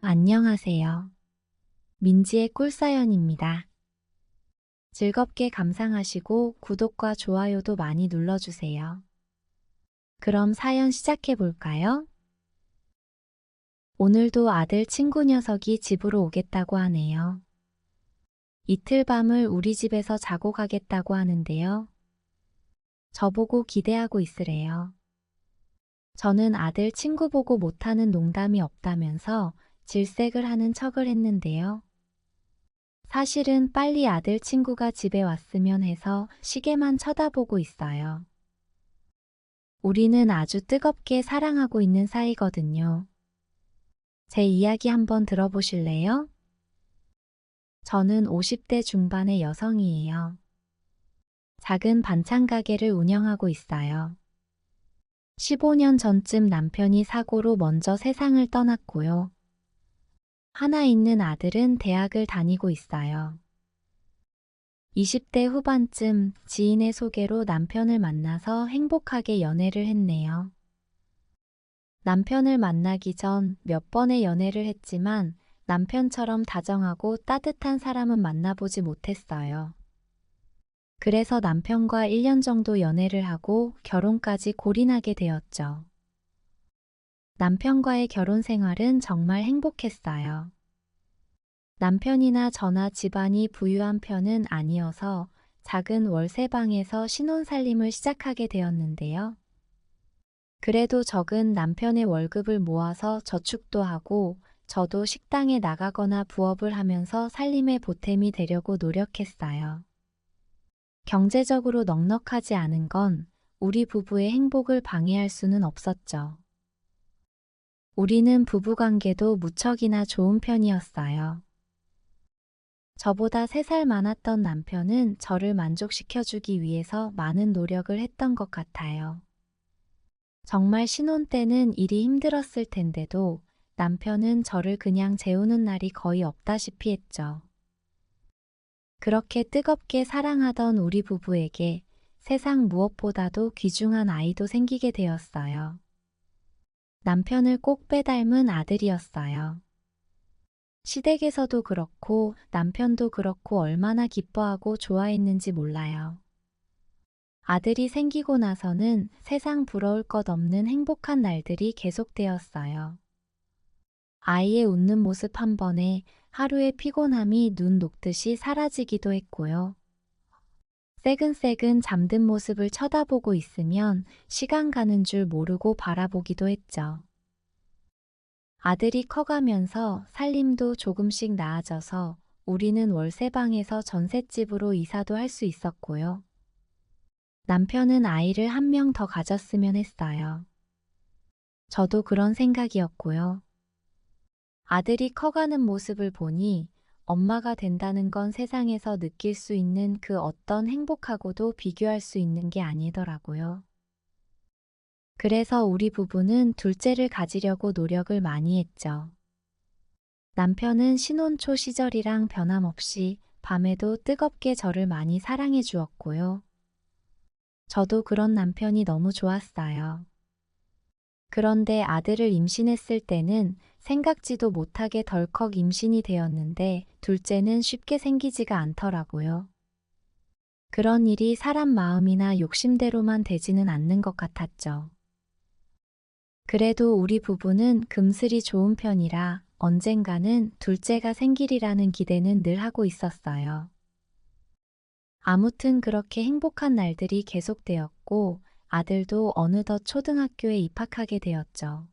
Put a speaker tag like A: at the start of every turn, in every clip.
A: 안녕하세요. 민지의 꿀사연입니다. 즐겁게 감상하시고 구독과 좋아요도 많이 눌러주세요. 그럼 사연 시작해 볼까요? 오늘도 아들 친구 녀석이 집으로 오겠다고 하네요. 이틀 밤을 우리 집에서 자고 가겠다고 하는데요. 저보고 기대하고 있으래요. 저는 아들 친구 보고 못하는 농담이 없다면서 질색을 하는 척을 했는데요. 사실은 빨리 아들 친구가 집에 왔으면 해서 시계만 쳐다보고 있어요. 우리는 아주 뜨겁게 사랑하고 있는 사이거든요. 제 이야기 한번 들어보실래요? 저는 50대 중반의 여성이에요. 작은 반찬 가게를 운영하고 있어요. 15년 전쯤 남편이 사고로 먼저 세상을 떠났고요. 하나 있는 아들은 대학을 다니고 있어요. 20대 후반쯤 지인의 소개로 남편을 만나서 행복하게 연애를 했네요. 남편을 만나기 전 몇 번의 연애를 했지만 남편처럼 다정하고 따뜻한 사람은 만나보지 못했어요. 그래서 남편과 1년 정도 연애를 하고 결혼까지 골인하게 되었죠. 남편과의 결혼 생활은 정말 행복했어요. 남편이나 저나 집안이 부유한 편은 아니어서 작은 월세방에서 신혼살림을 시작하게 되었는데요. 그래도 적은 남편의 월급을 모아서 저축도 하고 저도 식당에 나가거나 부업을 하면서 살림의 보탬이 되려고 노력했어요. 경제적으로 넉넉하지 않은 건 우리 부부의 행복을 방해할 수는 없었죠. 우리는 부부관계도 무척이나 좋은 편이었어요. 저보다 3살 많았던 남편은 저를 만족시켜주기 위해서 많은 노력을 했던 것 같아요. 정말 신혼 때는 일이 힘들었을 텐데도 남편은 저를 그냥 재우는 날이 거의 없다시피 했죠. 그렇게 뜨겁게 사랑하던 우리 부부에게 세상 무엇보다도 귀중한 아이도 생기게 되었어요. 남편을 꼭 빼닮은 아들이었어요. 시댁에서도 그렇고 남편도 그렇고 얼마나 기뻐하고 좋아했는지 몰라요. 아들이 생기고 나서는 세상 부러울 것 없는 행복한 날들이 계속되었어요. 아이의 웃는 모습 한 번에 하루의 피곤함이 눈 녹듯이 사라지기도 했고요. 새근새근 잠든 모습을 쳐다보고 있으면 시간 가는 줄 모르고 바라보기도 했죠. 아들이 커가면서 살림도 조금씩 나아져서 우리는 월세방에서 전셋집으로 이사도 할 수 있었고요. 남편은 아이를 한 명 더 가졌으면 했어요. 저도 그런 생각이었고요. 아들이 커가는 모습을 보니 엄마가 된다는 건 세상에서 느낄 수 있는 그 어떤 행복하고도 비교할 수 있는 게 아니더라고요. 그래서 우리 부부는 둘째를 가지려고 노력을 많이 했죠. 남편은 신혼 초 시절이랑 변함없이 밤에도 뜨겁게 저를 많이 사랑해 주었고요. 저도 그런 남편이 너무 좋았어요. 그런데 아들을 임신했을 때는 생각지도 못하게 덜컥 임신이 되었는데 둘째는 쉽게 생기지가 않더라고요. 그런 일이 사람 마음이나 욕심대로만 되지는 않는 것 같았죠. 그래도 우리 부부는 금슬이 좋은 편이라 언젠가는 둘째가 생기리라는 기대는 늘 하고 있었어요. 아무튼 그렇게 행복한 날들이 계속되었고 아들도 어느덧 초등학교에 입학하게 되었죠.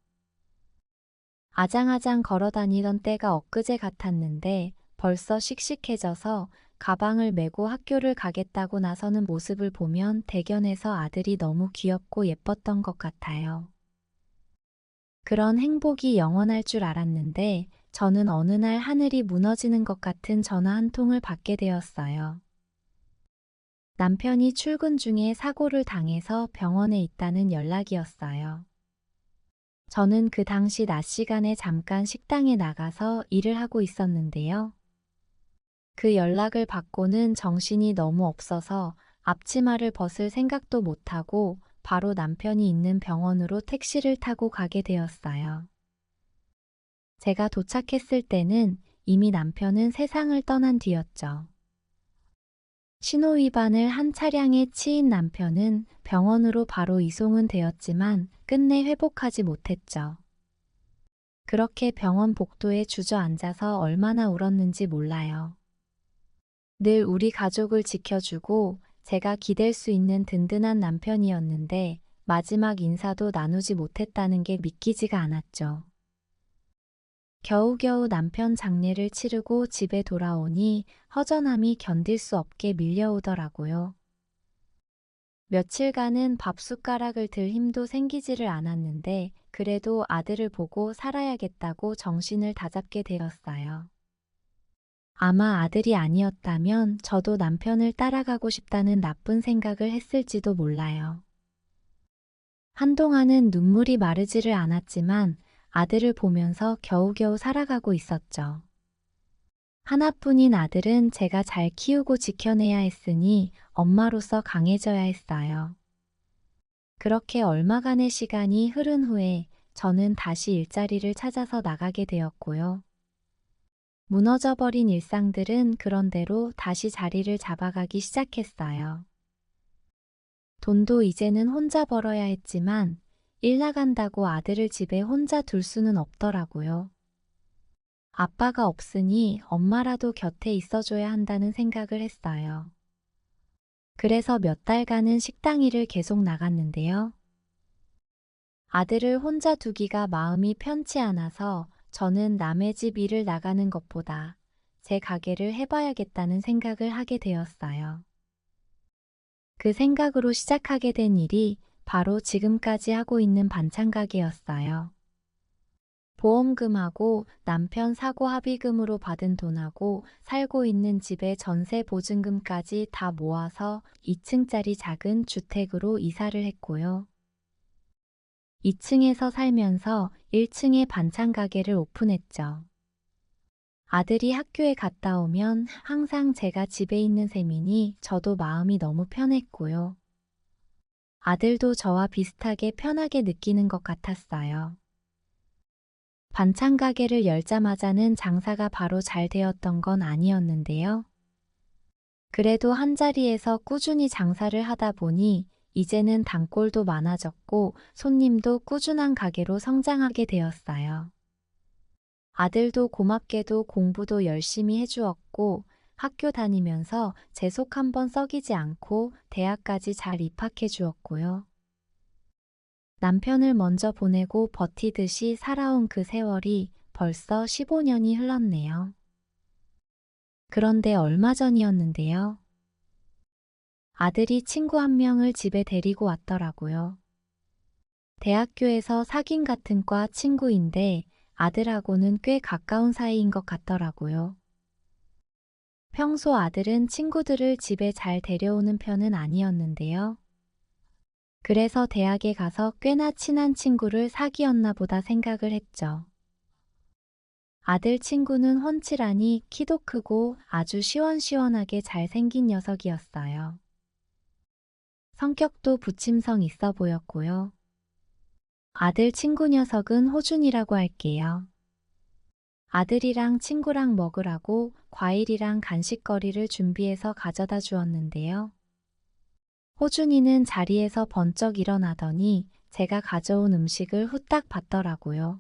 A: 아장아장 걸어 다니던 때가 엊그제 같았는데 벌써 씩씩해져서 가방을 메고 학교를 가겠다고 나서는 모습을 보면 대견해서 아들이 너무 귀엽고 예뻤던 것 같아요. 그런 행복이 영원할 줄 알았는데 저는 어느 날 하늘이 무너지는 것 같은 전화 한 통을 받게 되었어요. 남편이 출근 중에 사고를 당해서 병원에 있다는 연락이었어요. 저는 그 당시 낮 시간에 잠깐 식당에 나가서 일을 하고 있었는데요. 그 연락을 받고는 정신이 너무 없어서 앞치마를 벗을 생각도 못하고 바로 남편이 있는 병원으로 택시를 타고 가게 되었어요. 제가 도착했을 때는 이미 남편은 세상을 떠난 뒤였죠. 신호위반을 한 차량에 치인 남편은 병원으로 바로 이송은 되었지만 끝내 회복하지 못했죠. 그렇게 병원 복도에 주저앉아서 얼마나 울었는지 몰라요. 늘 우리 가족을 지켜주고 제가 기댈 수 있는 든든한 남편이었는데 마지막 인사도 나누지 못했다는 게 믿기지가 않았죠. 겨우겨우 남편 장례를 치르고 집에 돌아오니 허전함이 견딜 수 없게 밀려오더라고요. 며칠간은 밥숟가락을 들 힘도 생기지를 않았는데 그래도 아들을 보고 살아야겠다고 정신을 다잡게 되었어요. 아마 아들이 아니었다면 저도 남편을 따라가고 싶다는 나쁜 생각을 했을지도 몰라요. 한동안은 눈물이 마르지를 않았지만 아들을 보면서 겨우겨우 살아가고 있었죠. 하나뿐인 아들은 제가 잘 키우고 지켜내야 했으니 엄마로서 강해져야 했어요. 그렇게 얼마간의 시간이 흐른 후에 저는 다시 일자리를 찾아서 나가게 되었고요. 무너져버린 일상들은 그런대로 다시 자리를 잡아가기 시작했어요. 돈도 이제는 혼자 벌어야 했지만 일 나간다고 아들을 집에 혼자 둘 수는 없더라고요. 아빠가 없으니 엄마라도 곁에 있어줘야 한다는 생각을 했어요. 그래서 몇 달간은 식당 일을 계속 나갔는데요. 아들을 혼자 두기가 마음이 편치 않아서 저는 남의 집 일을 나가는 것보다 제 가게를 해봐야겠다는 생각을 하게 되었어요. 그 생각으로 시작하게 된 일이 바로 지금까지 하고 있는 반찬 가게였어요. 보험금하고 남편 사고 합의금으로 받은 돈하고 살고 있는 집의 전세 보증금까지 다 모아서 2층짜리 작은 주택으로 이사를 했고요. 2층에서 살면서 1층에 반찬 가게를 오픈했죠. 아들이 학교에 갔다 오면 항상 제가 집에 있는 셈이니 저도 마음이 너무 편했고요. 아들도 저와 비슷하게 편하게 느끼는 것 같았어요. 반찬 가게를 열자마자는 장사가 바로 잘 되었던 건 아니었는데요. 그래도 한자리에서 꾸준히 장사를 하다 보니 이제는 단골도 많아졌고 손님도 꾸준한 가게로 성장하게 되었어요. 아들도 고맙게도 공부도 열심히 해주었고 학교 다니면서 제 속 한번 썩이지 않고 대학까지 잘 입학해 주었고요. 남편을 먼저 보내고 버티듯이 살아온 그 세월이 벌써 15년이 흘렀네요. 그런데 얼마 전이었는데요. 아들이 친구 한 명을 집에 데리고 왔더라고요. 대학교에서 사귄 같은 과 친구인데 아들하고는 꽤 가까운 사이인 것 같더라고요. 평소 아들은 친구들을 집에 잘 데려오는 편은 아니었는데요. 그래서 대학에 가서 꽤나 친한 친구를 사귀었나 보다 생각을 했죠. 아들 친구는 훤칠하니 키도 크고 아주 시원시원하게 잘생긴 녀석이었어요. 성격도 부침성 있어 보였고요. 아들 친구 녀석은 호준이라고 할게요. 아들이랑 친구랑 먹으라고 과일이랑 간식거리를 준비해서 가져다 주었는데요. 호준이는 자리에서 번쩍 일어나더니 제가 가져온 음식을 후딱 받더라고요.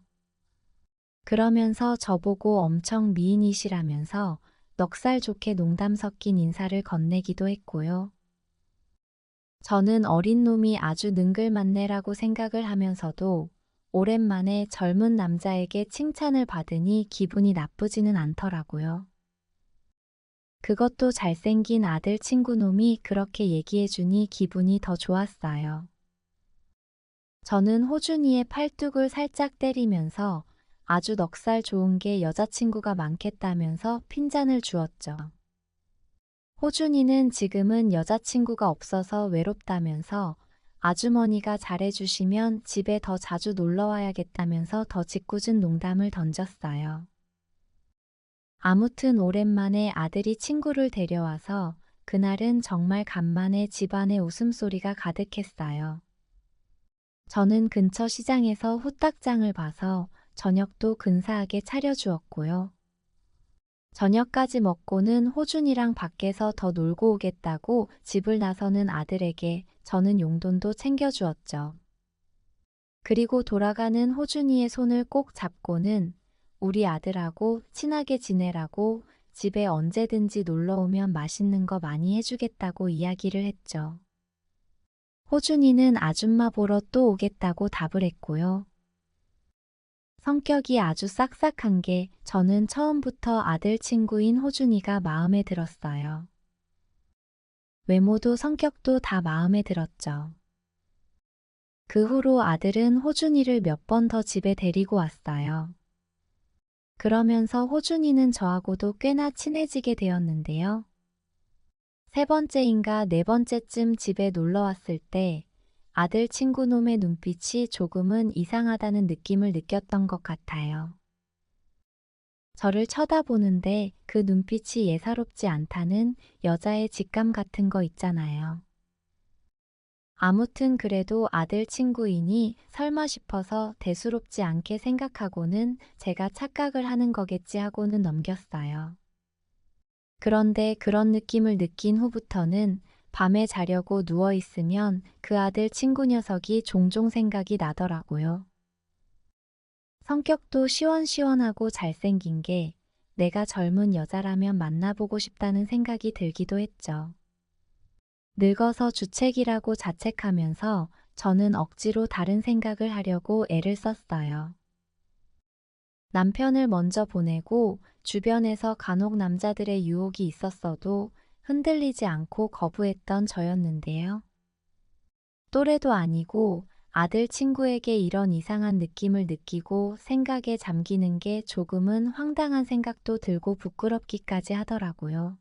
A: 그러면서 저보고 엄청 미인이시라면서 넉살 좋게 농담 섞인 인사를 건네기도 했고요. 저는 어린 놈이 아주 능글맞네라고 생각을 하면서도 오랜만에 젊은 남자에게 칭찬을 받으니 기분이 나쁘지는 않더라고요. 그것도 잘생긴 아들 친구 놈이 그렇게 얘기해주니 기분이 더 좋았어요. 저는 호준이의 팔뚝을 살짝 때리면서 아주 넉살 좋은 게 여자친구가 많겠다면서 핀잔을 주었죠. 호준이는 지금은 여자친구가 없어서 외롭다면서 아주머니가 잘해주시면 집에 더 자주 놀러와야겠다면서 더 짓궂은 농담을 던졌어요. 아무튼 오랜만에 아들이 친구를 데려와서 그날은 정말 간만에 집안에 웃음소리가 가득했어요. 저는 근처 시장에서 후딱장을 봐서 저녁도 근사하게 차려주었고요. 저녁까지 먹고는 호준이랑 밖에서 더 놀고 오겠다고 집을 나서는 아들에게 저는 용돈도 챙겨주었죠. 그리고 돌아가는 호준이의 손을 꼭 잡고는 우리 아들하고 친하게 지내라고 집에 언제든지 놀러 오면 맛있는 거 많이 해주겠다고 이야기를 했죠. 호준이는 아줌마 보러 또 오겠다고 답을 했고요. 성격이 아주 싹싹한 게 저는 처음부터 아들 친구인 호준이가 마음에 들었어요. 외모도 성격도 다 마음에 들었죠. 그 후로 아들은 호준이를 몇 번 더 집에 데리고 왔어요. 그러면서 호준이는 저하고도 꽤나 친해지게 되었는데요. 세 번째인가 네 번째쯤 집에 놀러 왔을 때 아들 친구 놈의 눈빛이 조금은 이상하다는 느낌을 느꼈던 것 같아요. 저를 쳐다보는데 그 눈빛이 예사롭지 않다는 여자의 직감 같은 거 있잖아요. 아무튼 그래도 아들 친구이니 설마 싶어서 대수롭지 않게 생각하고는 제가 착각을 하는 거겠지 하고는 넘겼어요. 그런데 그런 느낌을 느낀 후부터는 밤에 자려고 누워있으면 그 아들 친구 녀석이 종종 생각이 나더라고요. 성격도 시원시원하고 잘생긴 게 내가 젊은 여자라면 만나보고 싶다는 생각이 들기도 했죠. 늙어서 주책이라고 자책하면서 저는 억지로 다른 생각을 하려고 애를 썼어요. 남편을 먼저 보내고 주변에서 간혹 남자들의 유혹이 있었어도 흔들리지 않고 거부했던 저였는데요. 또래도 아니고 아들 친구에게 이런 이상한 느낌을 느끼고 생각에 잠기는 게 조금은 황당한 생각도 들고 부끄럽기까지 하더라고요.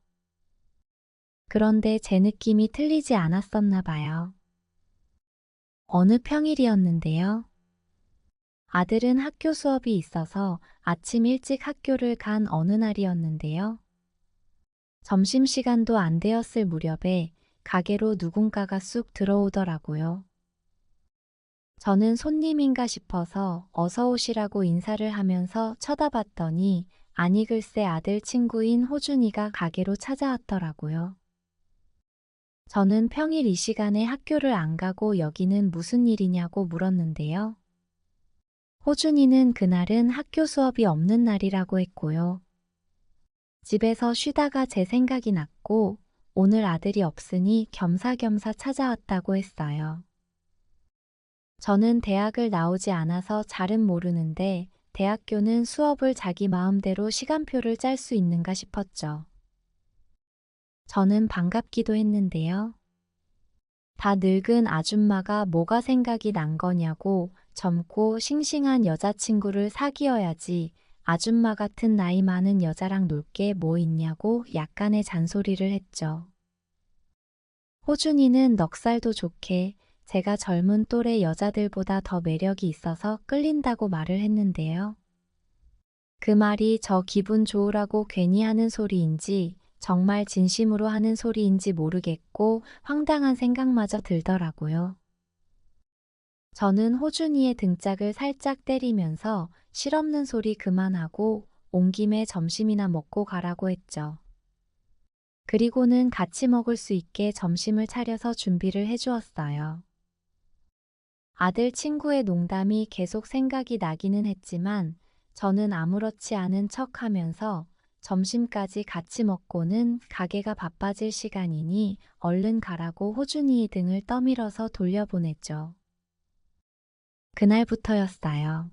A: 그런데 제 느낌이 틀리지 않았었나 봐요. 어느 평일이었는데요. 아들은 학교 수업이 있어서 아침 일찍 학교를 간 어느 날이었는데요. 점심시간도 안 되었을 무렵에 가게로 누군가가 쑥 들어오더라고요. 저는 손님인가 싶어서 어서 오시라고 인사를 하면서 쳐다봤더니 아니 글쎄 아들 친구인 호준이가 가게로 찾아왔더라고요. 저는 평일 이 시간에 학교를 안 가고 여기는 무슨 일이냐고 물었는데요. 호준이는 그날은 학교 수업이 없는 날이라고 했고요. 집에서 쉬다가 제 생각이 났고 오늘 아들이 없으니 겸사겸사 찾아왔다고 했어요. 저는 대학을 나오지 않아서 잘은 모르는데 대학교는 수업을 자기 마음대로 시간표를 짤 수 있는가 싶었죠. 저는 반갑기도 했는데요. 다 늙은 아줌마가 뭐가 생각이 난 거냐고 젊고 싱싱한 여자친구를 사귀어야지 아줌마 같은 나이 많은 여자랑 놀 게 뭐 있냐고 약간의 잔소리를 했죠. 호준이는 넉살도 좋게 제가 젊은 또래 여자들보다 더 매력이 있어서 끌린다고 말을 했는데요. 그 말이 저 기분 좋으라고 괜히 하는 소리인지 정말 진심으로 하는 소리인지 모르겠고 황당한 생각마저 들더라고요. 저는 호준이의 등짝을 살짝 때리면서 실없는 소리 그만하고 온 김에 점심이나 먹고 가라고 했죠. 그리고는 같이 먹을 수 있게 점심을 차려서 준비를 해주었어요. 아들 친구의 농담이 계속 생각이 나기는 했지만 저는 아무렇지 않은 척하면서 점심까지 같이 먹고는 가게가 바빠질 시간이니 얼른 가라고 호준이의 등을 떠밀어서 돌려보냈죠. 그날부터였어요.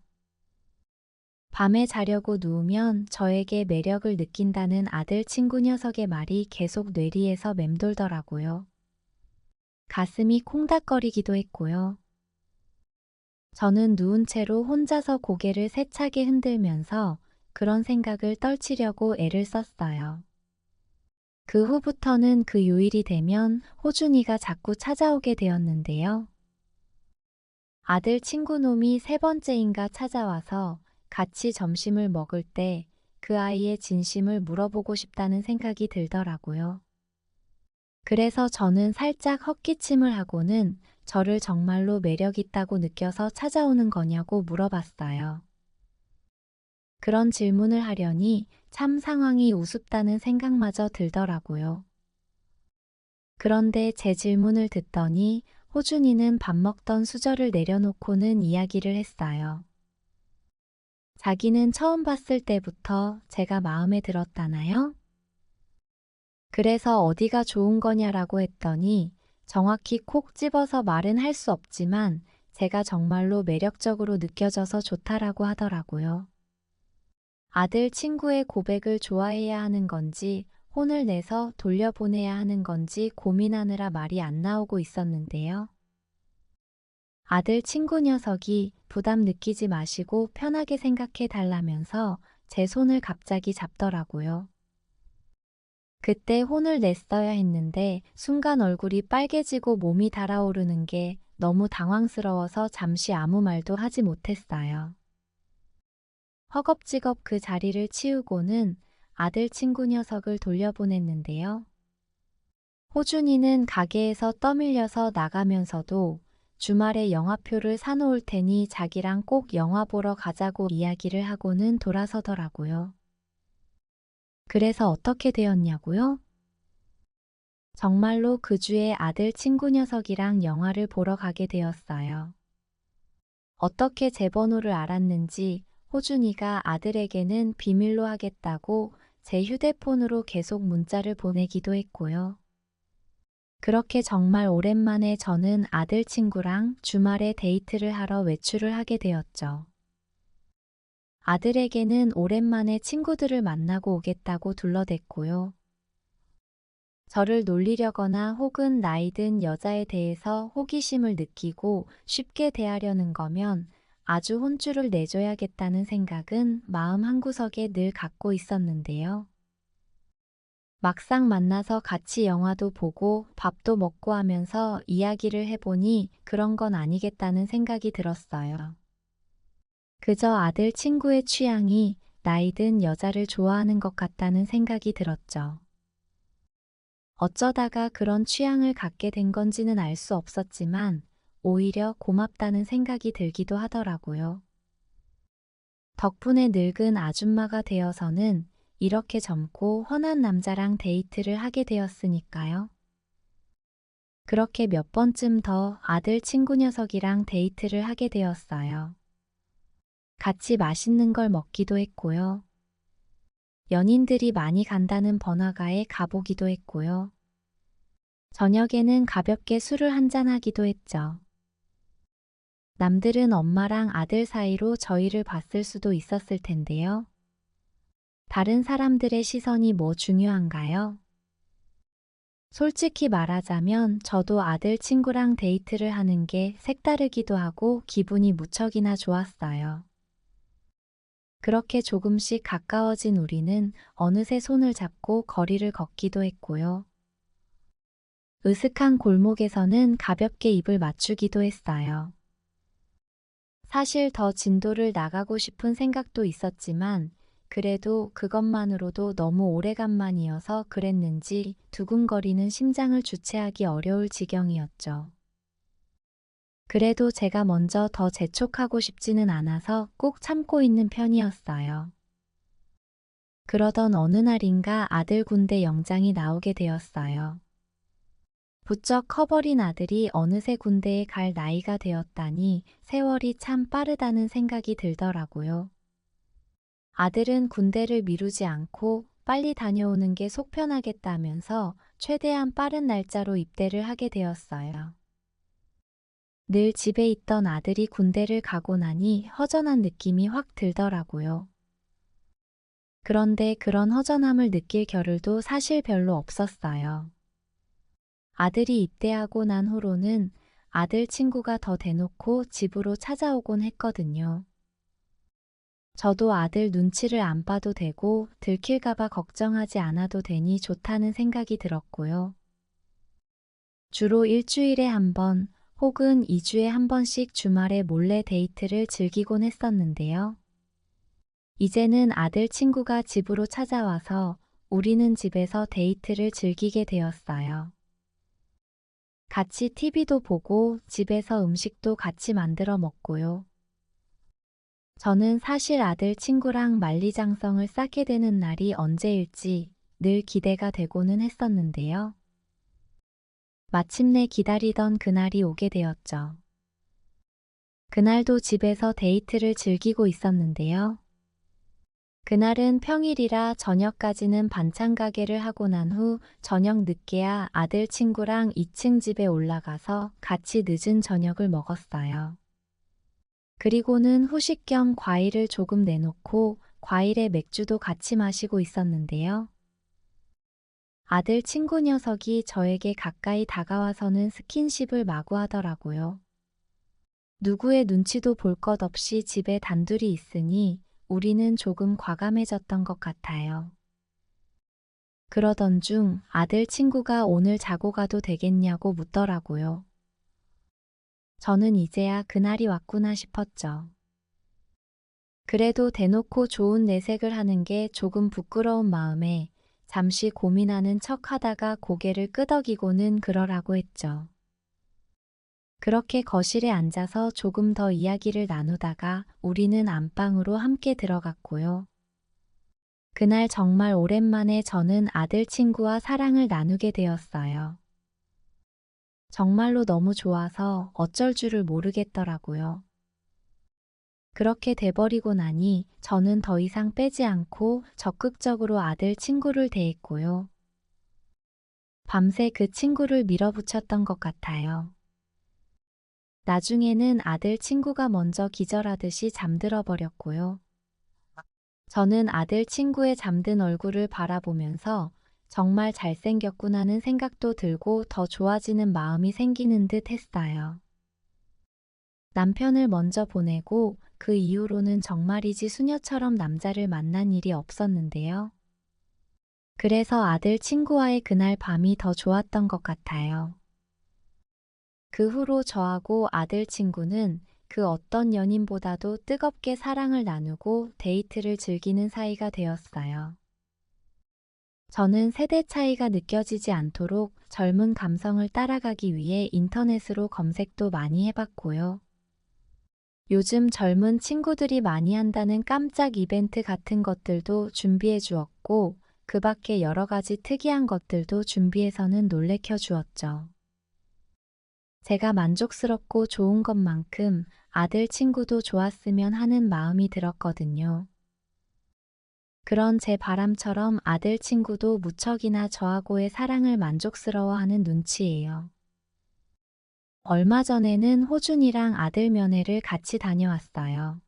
A: 밤에 자려고 누우면 저에게 매력을 느낀다는 아들 친구 녀석의 말이 계속 뇌리에서 맴돌더라고요. 가슴이 콩닥거리기도 했고요. 저는 누운 채로 혼자서 고개를 세차게 흔들면서 그런 생각을 떨치려고 애를 썼어요. 그 후부터는 그 요일이 되면 호준이가 자꾸 찾아오게 되었는데요. 아들 친구 놈이 세 번째인가 찾아와서 같이 점심을 먹을 때 그 아이의 진심을 물어보고 싶다는 생각이 들더라고요. 그래서 저는 살짝 헛기침을 하고는 저를 정말로 매력 있다고 느껴서 찾아오는 거냐고 물어봤어요. 그런 질문을 하려니 참 상황이 우습다는 생각마저 들더라고요. 그런데 제 질문을 듣더니 호준이는 밥 먹던 수저를 내려놓고는 이야기를 했어요. 자기는 처음 봤을 때부터 제가 마음에 들었다나요? 그래서 어디가 좋은 거냐라고 했더니 정확히 콕 집어서 말은 할 수 없지만 제가 정말로 매력적으로 느껴져서 좋다라고 하더라고요. 아들 친구의 고백을 좋아해야 하는 건지 혼을 내서 돌려보내야 하는 건지 고민하느라 말이 안 나오고 있었는데요. 아들 친구 녀석이 부담 느끼지 마시고 편하게 생각해 달라면서 제 손을 갑자기 잡더라고요. 그때 혼을 냈어야 했는데 순간 얼굴이 빨개지고 몸이 달아오르는 게 너무 당황스러워서 잠시 아무 말도 하지 못했어요. 허겁지겁 그 자리를 치우고는 아들 친구 녀석을 돌려보냈는데요. 호준이는 가게에서 떠밀려서 나가면서도 주말에 영화표를 사놓을 테니 자기랑 꼭 영화 보러 가자고 이야기를 하고는 돌아서더라고요. 그래서 어떻게 되었냐고요? 정말로 그 주에 아들 친구 녀석이랑 영화를 보러 가게 되었어요. 어떻게 제 번호를 알았는지 호준이가 아들에게는 비밀로 하겠다고 제 휴대폰으로 계속 문자를 보내기도 했고요. 그렇게 정말 오랜만에 저는 아들 친구랑 주말에 데이트를 하러 외출을 하게 되었죠. 아들에게는 오랜만에 친구들을 만나고 오겠다고 둘러댔고요. 저를 놀리려거나 혹은 나이 든 여자에 대해서 호기심을 느끼고 쉽게 대하려는 거면 아주 혼쭐을 내줘야겠다는 생각은 마음 한구석에 늘 갖고 있었는데요. 막상 만나서 같이 영화도 보고 밥도 먹고 하면서 이야기를 해보니 그런 건 아니겠다는 생각이 들었어요. 그저 아들 친구의 취향이 나이 든 여자를 좋아하는 것 같다는 생각이 들었죠. 어쩌다가 그런 취향을 갖게 된 건지는 알 수 없었지만 오히려 고맙다는 생각이 들기도 하더라고요. 덕분에 늙은 아줌마가 되어서는 이렇게 젊고 훤한 남자랑 데이트를 하게 되었으니까요. 그렇게 몇 번쯤 더 아들 친구 녀석이랑 데이트를 하게 되었어요. 같이 맛있는 걸 먹기도 했고요. 연인들이 많이 간다는 번화가에 가보기도 했고요. 저녁에는 가볍게 술을 한잔하기도 했죠. 남들은 엄마랑 아들 사이로 저희를 봤을 수도 있었을 텐데요. 다른 사람들의 시선이 뭐 중요한가요? 솔직히 말하자면 저도 아들 친구랑 데이트를 하는 게 색다르기도 하고 기분이 무척이나 좋았어요. 그렇게 조금씩 가까워진 우리는 어느새 손을 잡고 거리를 걷기도 했고요. 으슥한 골목에서는 가볍게 입을 맞추기도 했어요. 사실 더 진도를 나가고 싶은 생각도 있었지만 그래도 그것만으로도 너무 오래간만이어서 그랬는지 두근거리는 심장을 주체하기 어려울 지경이었죠. 그래도 제가 먼저 더 재촉하고 싶지는 않아서 꾹 참고 있는 편이었어요. 그러던 어느 날인가 아들 군대 영장이 나오게 되었어요. 부쩍 커버린 아들이 어느새 군대에 갈 나이가 되었다니 세월이 참 빠르다는 생각이 들더라고요. 아들은 군대를 미루지 않고 빨리 다녀오는 게 속 편하겠다면서 최대한 빠른 날짜로 입대를 하게 되었어요. 늘 집에 있던 아들이 군대를 가고 나니 허전한 느낌이 확 들더라고요. 그런데 그런 허전함을 느낄 겨를도 사실 별로 없었어요. 아들이 입대하고 난 후로는 아들 친구가 더 대놓고 집으로 찾아오곤 했거든요. 저도 아들 눈치를 안 봐도 되고 들킬까봐 걱정하지 않아도 되니 좋다는 생각이 들었고요. 주로 일주일에 한 번 혹은 2주에 한 번씩 주말에 몰래 데이트를 즐기곤 했었는데요. 이제는 아들 친구가 집으로 찾아와서 우리는 집에서 데이트를 즐기게 되었어요. 같이 TV도 보고 집에서 음식도 같이 만들어 먹고요. 저는 사실 아들 친구랑 만리장성을 쌓게 되는 날이 언제일지 늘 기대가 되고는 했었는데요. 마침내 기다리던 그날이 오게 되었죠. 그날도 집에서 데이트를 즐기고 있었는데요. 그날은 평일이라 저녁까지는 반찬 가게를 하고 난 후 저녁 늦게야 아들 친구랑 2층 집에 올라가서 같이 늦은 저녁을 먹었어요. 그리고는 후식 겸 과일을 조금 내놓고 과일에 맥주도 같이 마시고 있었는데요. 아들 친구 녀석이 저에게 가까이 다가와서는 스킨십을 마구 하더라고요. 누구의 눈치도 볼 것 없이 집에 단둘이 있으니 우리는 조금 과감해졌던 것 같아요. 그러던 중 아들 친구가 오늘 자고 가도 되겠냐고 묻더라고요. 저는 이제야 그날이 왔구나 싶었죠. 그래도 대놓고 좋은 내색을 하는 게 조금 부끄러운 마음에 잠시 고민하는 척 하다가 고개를 끄덕이고는 그러라고 했죠. 그렇게 거실에 앉아서 조금 더 이야기를 나누다가 우리는 안방으로 함께 들어갔고요. 그날 정말 오랜만에 저는 아들 친구와 사랑을 나누게 되었어요. 정말로 너무 좋아서 어쩔 줄을 모르겠더라고요. 그렇게 돼버리고 나니 저는 더 이상 빼지 않고 적극적으로 아들 친구를 대했고요. 밤새 그 친구를 밀어붙였던 것 같아요. 나중에는 아들 친구가 먼저 기절하듯이 잠들어 버렸고요. 저는 아들 친구의 잠든 얼굴을 바라보면서 정말 잘생겼구나는 생각도 들고 더 좋아지는 마음이 생기는 듯 했어요. 남편을 먼저 보내고 그 이후로는 정말이지 수녀처럼 남자를 만난 일이 없었는데요. 그래서 아들 친구와의 그날 밤이 더 좋았던 것 같아요. 그 후로 저하고 아들 친구는 그 어떤 연인보다도 뜨겁게 사랑을 나누고 데이트를 즐기는 사이가 되었어요. 저는 세대 차이가 느껴지지 않도록 젊은 감성을 따라가기 위해 인터넷으로 검색도 많이 해봤고요. 요즘 젊은 친구들이 많이 한다는 깜짝 이벤트 같은 것들도 준비해 주었고, 그 밖에 여러 가지 특이한 것들도 준비해서는 놀래켜 주었죠. 제가 만족스럽고 좋은 것만큼 아들 친구도 좋았으면 하는 마음이 들었거든요. 그런 제 바람처럼 아들 친구도 무척이나 저하고의 사랑을 만족스러워하는 눈치예요. 얼마 전에는 호준이랑 아들 면회를 같이 다녀왔어요.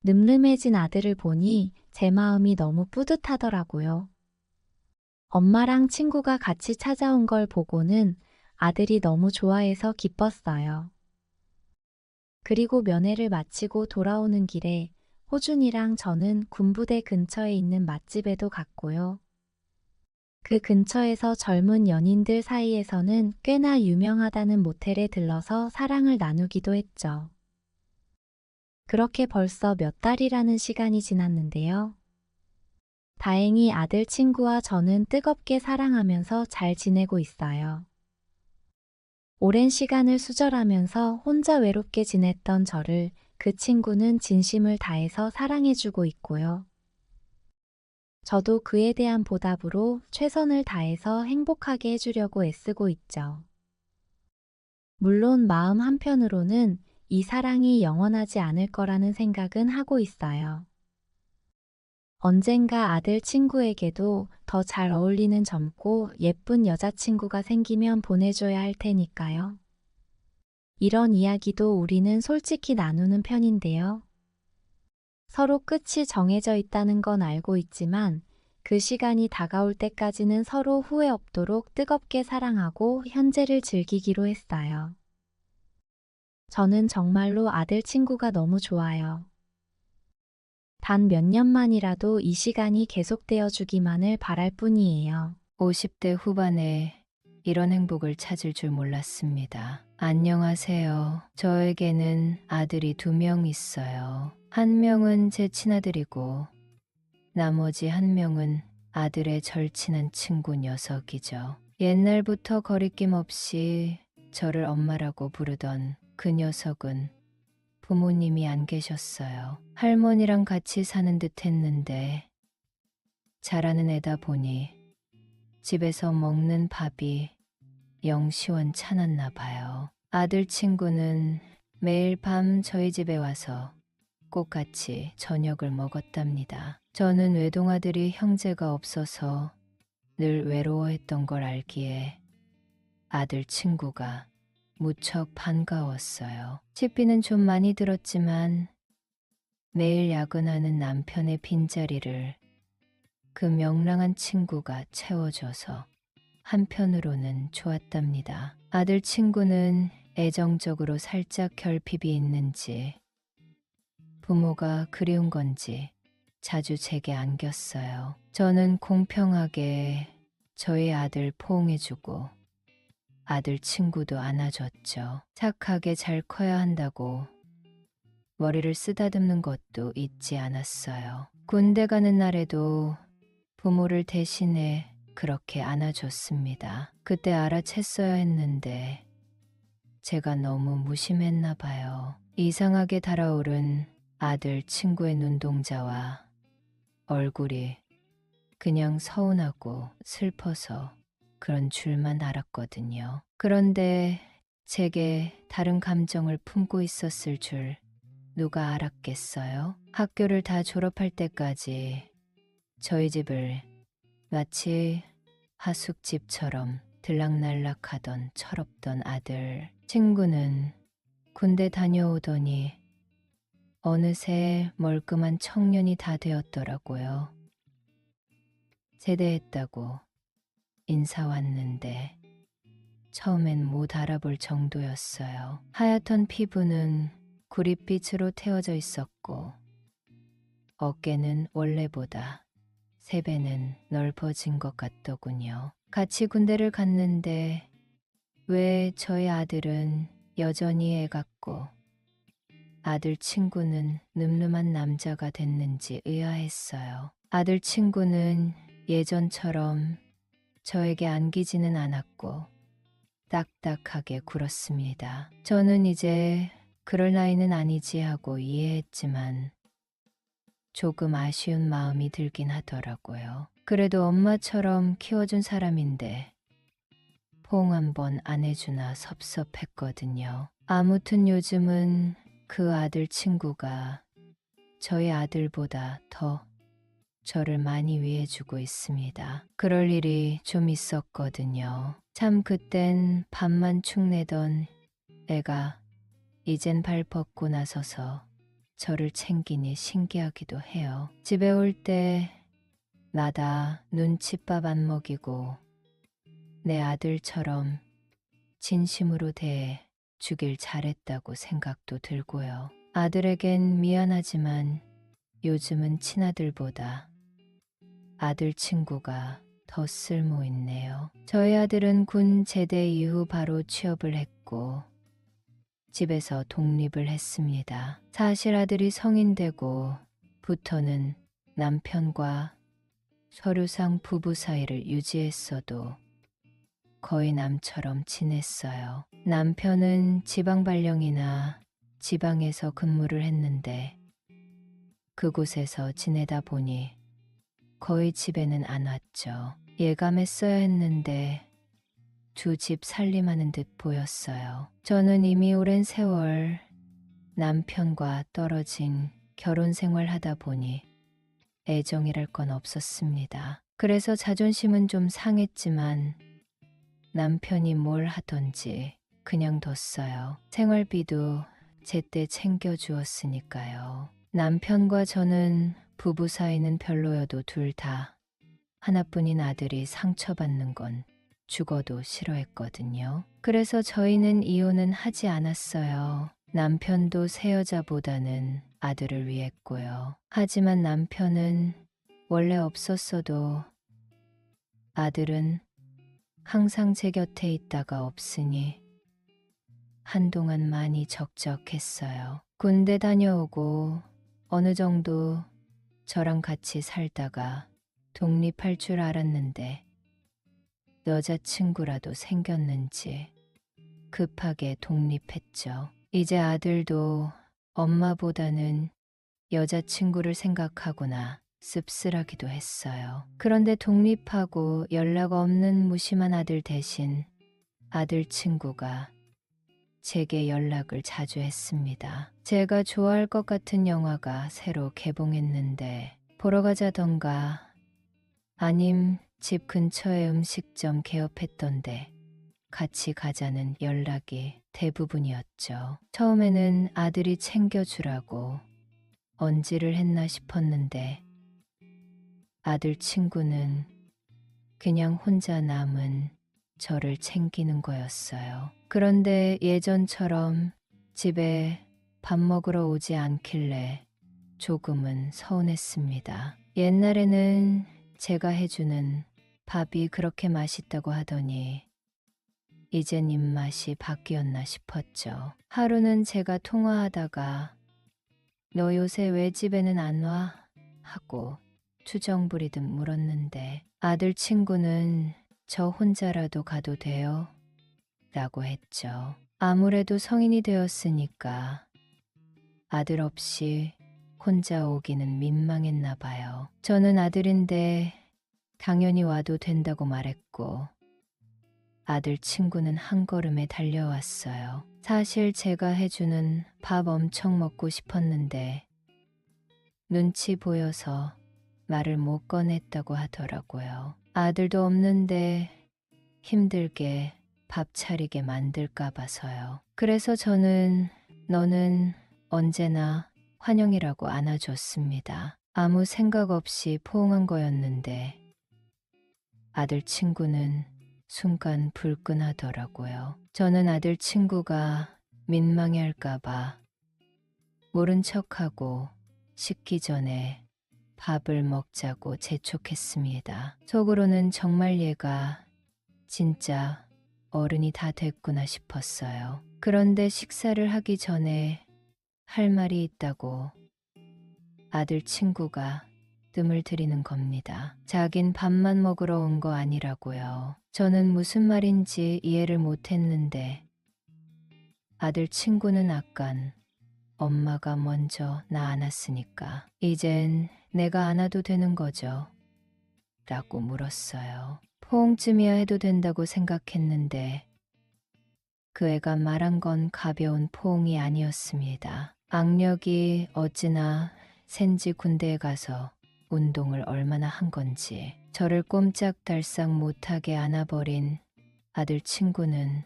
A: 늠름해진 아들을 보니 제 마음이 너무 뿌듯하더라고요. 엄마랑 친구가 같이 찾아온 걸 보고는 아들이 너무 좋아해서 기뻤어요. 그리고 면회를 마치고 돌아오는 길에 호준이랑 저는 군부대 근처에 있는 맛집에도 갔고요. 그 근처에서 젊은 연인들 사이에서는 꽤나 유명하다는 모텔에 들러서 사랑을 나누기도 했죠. 그렇게 벌써 몇 달이라는 시간이 지났는데요. 다행히 아들 친구와 저는 뜨겁게 사랑하면서 잘 지내고 있어요. 오랜 시간을 수절하면서 혼자 외롭게 지냈던 저를 그 친구는 진심을 다해서 사랑해주고 있고요. 저도 그에 대한 보답으로 최선을 다해서 행복하게 해주려고 애쓰고 있죠. 물론 마음 한편으로는 이 사랑이 영원하지 않을 거라는 생각은 하고 있어요. 언젠가 아들 친구에게도 더 잘 어울리는 젊고 예쁜 여자친구가 생기면 보내줘야 할 테니까요. 이런 이야기도 우리는 솔직히 나누는 편인데요. 서로 끝이 정해져 있다는 건 알고 있지만 그 시간이 다가올 때까지는 서로 후회 없도록 뜨겁게 사랑하고 현재를 즐기기로 했어요. 저는 정말로 아들 친구가 너무 좋아요. 단 몇 년만이라도 이 시간이 계속되어 주기만을 바랄 뿐이에요.
B: 50대 후반에 이런 행복을 찾을 줄 몰랐습니다. 안녕하세요. 저에게는 아들이 2명 있어요. 한 명은 제 친아들이고 나머지 한 명은 아들의 절친한 친구 녀석이죠. 옛날부터 거리낌 없이 저를 엄마라고 부르던 그 녀석은 부모님이 안 계셨어요. 할머니랑 같이 사는 듯 했는데 자라는 애다 보니 집에서 먹는 밥이 영 시원찮았나 봐요. 아들 친구는 매일 밤 저희 집에 와서 꼭 같이 저녁을 먹었답니다. 저는 외동아들이 형제가 없어서 늘 외로워했던 걸 알기에 아들 친구가 무척 반가웠어요. 식비는 좀 많이 들었지만 매일 야근하는 남편의 빈자리를 그 명랑한 친구가 채워줘서 한편으로는 좋았답니다. 아들 친구는 애정적으로 살짝 결핍이 있는지 부모가 그리운 건지 자주 제게 안겼어요. 저는 공평하게 저희 아들 포옹해주고 아들 친구도 안아줬죠. 착하게 잘 커야 한다고 머리를 쓰다듬는 것도 잊지 않았어요. 군대 가는 날에도 부모를 대신해 그렇게 안아줬습니다. 그때 알아챘어야 했는데 제가 너무 무심했나 봐요. 이상하게 달아오른 아들 친구의 눈동자와 얼굴이 그냥 서운하고 슬퍼서 그런 줄만 알았거든요. 그런데 제게 다른 감정을 품고 있었을 줄 누가 알았겠어요? 학교를 다 졸업할 때까지 저희 집을 마치 하숙집처럼 들락날락하던 철없던 아들 친구는 군대 다녀오더니 어느새 멀끔한 청년이 다 되었더라고요. 제대했다고 인사 왔는데 처음엔 못 알아볼 정도였어요. 하얗던 피부는 구릿빛으로 태워져 있었고 어깨는 원래보다 3배는 넓어진 것 같더군요. 같이 군대를 갔는데 왜 저희 아들은 여전히 애 같고 아들 친구는 늠름한 남자가 됐는지 의아했어요. 아들 친구는 예전처럼 저에게 안기지는 않았고 딱딱하게 굴었습니다. 저는 이제 그럴 나이는 아니지 하고 이해했지만 조금 아쉬운 마음이 들긴 하더라고요. 그래도 엄마처럼 키워준 사람인데 포옹 한 번 안 해주나 섭섭했거든요. 아무튼 요즘은 그 아들 친구가 저희 아들보다 더 저를 많이 위해주고 있습니다. 그럴 일이 좀 있었거든요. 참 그땐 밥만 축내던 애가 이젠 발 뻗고 나서서 저를 챙기니 신기하기도 해요. 집에 올 때 나다 눈칫밥 안 먹이고 내 아들처럼 진심으로 대해 주길 잘했다고 생각도 들고요. 아들에겐 미안하지만 요즘은 친아들보다 아들 친구가 더 쓸모 있네요. 저희 아들은 군 제대 이후 바로 취업을 했고 집에서 독립을 했습니다. 사실 아들이 성인 되고 부터는 남편과 서류상 부부 사이를 유지했어도 거의 남처럼 지냈어요. 남편은 지방 발령이나 지방에서 근무를 했는데 그곳에서 지내다 보니 거의 집에는 안 왔죠. 예감했어야 했는데 두 집 살림하는 듯 보였어요. 저는 이미 오랜 세월 남편과 떨어진 결혼 생활 하다 보니 애정이랄 건 없었습니다. 그래서 자존심은 좀 상했지만 남편이 뭘 하던지 그냥 뒀어요. 생활비도 제때 챙겨주었으니까요. 남편과 저는 부부 사이는 별로여도 둘 다 하나뿐인 아들이 상처받는 건 죽어도 싫어했거든요. 그래서 저희는 이혼은 하지 않았어요. 남편도 새 여자보다는 아들을 위했고요. 하지만 남편은 원래 없었어도 아들은 항상 제 곁에 있다가 없으니 한동안 많이 적적했어요. 군대 다녀오고 어느 정도 저랑 같이 살다가 독립할 줄 알았는데 여자친구라도 생겼는지 급하게 독립했죠. 이제 아들도 엄마보다는 여자친구를 생각하구나 씁쓸하기도 했어요. 그런데 독립하고 연락 없는 무심한 아들 대신 아들 친구가 제게 연락을 자주 했습니다. 제가 좋아할 것 같은 영화가 새로 개봉했는데 보러 가자던가 아님 집 근처에 음식점 개업했던데 같이 가자는 연락이 대부분이었죠. 처음에는 아들이 챙겨주라고 언지를 했나 싶었는데 아들 친구는 그냥 혼자 남은 저를 챙기는 거였어요. 그런데 예전처럼 집에 밥 먹으러 오지 않길래 조금은 서운했습니다. 옛날에는 제가 해주는 밥이 그렇게 맛있다고 하더니 이젠 입맛이 바뀌었나 싶었죠. 하루는 제가 통화하다가 너 요새 왜 집에는 안 와? 하고 투정 부리듯 물었는데 아들 친구는 저 혼자라도 가도 돼요? 라고 했죠. 아무래도 성인이 되었으니까 아들 없이 혼자 오기는 민망했나 봐요. 저는 아들인데 당연히 와도 된다고 말했고 아들 친구는 한 걸음에 달려왔어요. 사실 제가 해주는 밥 엄청 먹고 싶었는데 눈치 보여서 말을 못 꺼냈다고 하더라고요. 아들도 없는데 힘들게 밥 차리게 만들까 봐서요. 그래서 저는 너는 언제나 환영이라고 안아줬습니다. 아무 생각 없이 포옹한 거였는데 아들 친구는 순간 불끈하더라고요. 저는 아들 친구가 민망해할까봐 모른 척하고 식기 전에 밥을 먹자고 재촉했습니다. 속으로는 정말 얘가 진짜 어른이 다 됐구나 싶었어요. 그런데 식사를 하기 전에 할 말이 있다고 아들 친구가 뜸을 들이는 겁니다. 자긴 밥만 먹으러 온 거 아니라고요. 저는 무슨 말인지 이해를 못했는데 아들 친구는 아깐 엄마가 먼저 나 안았으니까 이젠 내가 안아도 되는 거죠? 라고 물었어요. 포옹쯤이야 해도 된다고 생각했는데 그 애가 말한 건 가벼운 포옹이 아니었습니다. 악력이 어찌나 센지 군대에 가서 운동을 얼마나 한 건지 저를 꼼짝달싹 못하게 안아버린 아들 친구는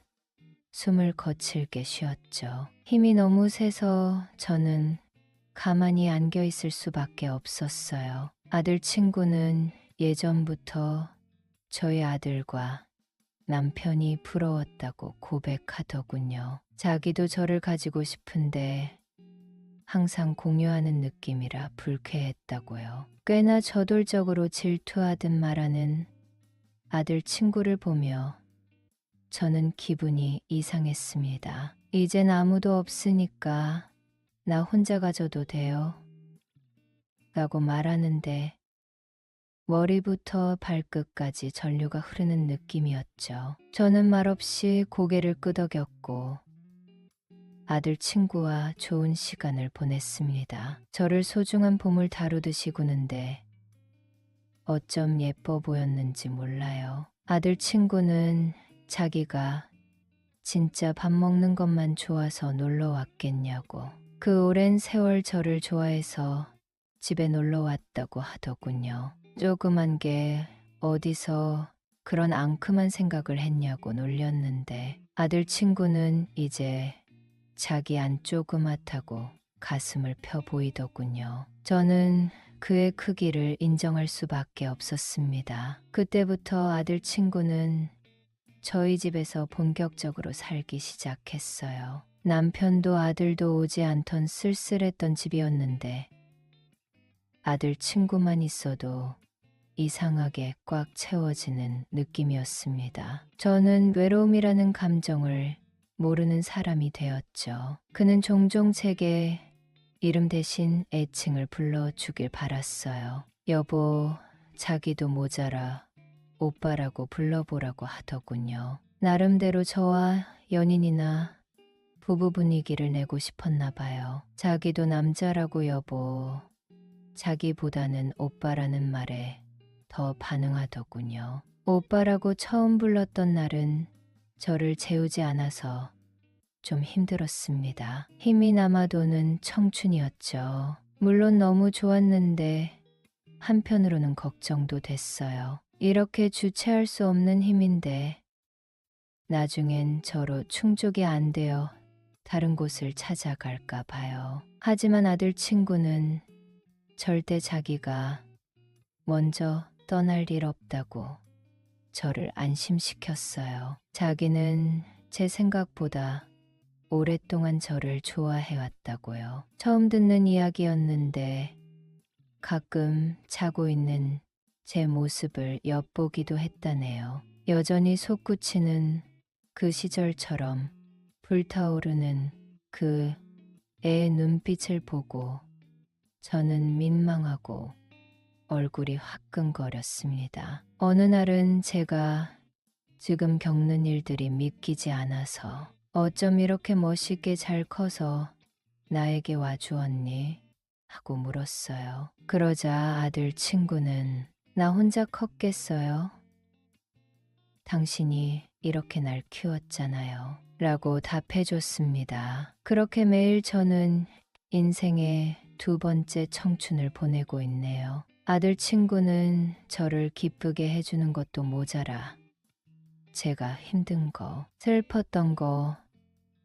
B: 숨을 거칠게 쉬었죠. 힘이 너무 세서 저는 가만히 안겨 있을 수밖에 없었어요. 아들 친구는 예전부터 저희 아들과 남편이 부러웠다고 고백하더군요. 자기도 저를 가지고 싶은데 항상 공유하는 느낌이라 불쾌했다고요. 꽤나 저돌적으로 질투하듯 말하는 아들 친구를 보며 저는 기분이 이상했습니다. 이젠 아무도 없으니까 나 혼자 가져도 돼요? 라고 말하는데 머리부터 발끝까지 전류가 흐르는 느낌이었죠. 저는 말없이 고개를 끄덕였고 아들 친구와 좋은 시간을 보냈습니다. 저를 소중한 보물 다루듯이 구는데 어쩜 예뻐 보였는지 몰라요. 아들 친구는 자기가 진짜 밥 먹는 것만 좋아서 놀러 왔겠냐고 그 오랜 세월 저를 좋아해서 집에 놀러 왔다고 하더군요. 조그만 게 어디서 그런 앙큼한 생각을 했냐고 놀렸는데 아들 친구는 이제 자기 안 조그맣다고 가슴을 펴 보이더군요. 저는 그의 크기를 인정할 수밖에 없었습니다. 그때부터 아들 친구는 저희 집에서 본격적으로 살기 시작했어요. 남편도 아들도 오지 않던 쓸쓸했던 집이었는데 아들 친구만 있어도 이상하게 꽉 채워지는 느낌이었습니다. 저는 외로움이라는 감정을 모르는 사람이 되었죠. 그는 종종 제게 이름 대신 애칭을 불러주길 바랐어요. 여보, 자기도 모자라 오빠라고 불러보라고 하더군요. 나름대로 저와 연인이나 부부 분위기를 내고 싶었나 봐요. 자기도 남자라고 여보. 자기보다는 오빠라는 말에 더 반응하더군요. 오빠라고 처음 불렀던 날은 저를 재우지 않아서 좀 힘들었습니다. 힘이 남아도는 청춘이었죠. 물론 너무 좋았는데 한편으로는 걱정도 됐어요. 이렇게 주체할 수 없는 힘인데 나중엔 저로 충족이 안 되어 다른 곳을 찾아갈까 봐요. 하지만 아들 친구는 절대 자기가 먼저 떠날 일 없다고 저를 안심시켰어요. 자기는 제 생각보다 오랫동안 저를 좋아해왔다고요. 처음 듣는 이야기였는데 가끔 자고 있는 제 모습을 엿보기도 했다네요. 여전히 솟구치는 그 시절처럼 불타오르는 그 애의 눈빛을 보고 저는 민망하고 얼굴이 화끈거렸습니다. 어느 날은 제가 지금 겪는 일들이 믿기지 않아서 어쩜 이렇게 멋있게 잘 커서 나에게 와주었니? 하고 물었어요. 그러자 아들 친구는 나 혼자 컸겠어요? 당신이 이렇게 날 키웠잖아요. 라고 답해줬습니다. 그렇게 매일 저는 인생의 두 번째 청춘을 보내고 있네요. 아들 친구는 저를 기쁘게 해주는 것도 모자라 제가 힘든 거, 슬펐던 거,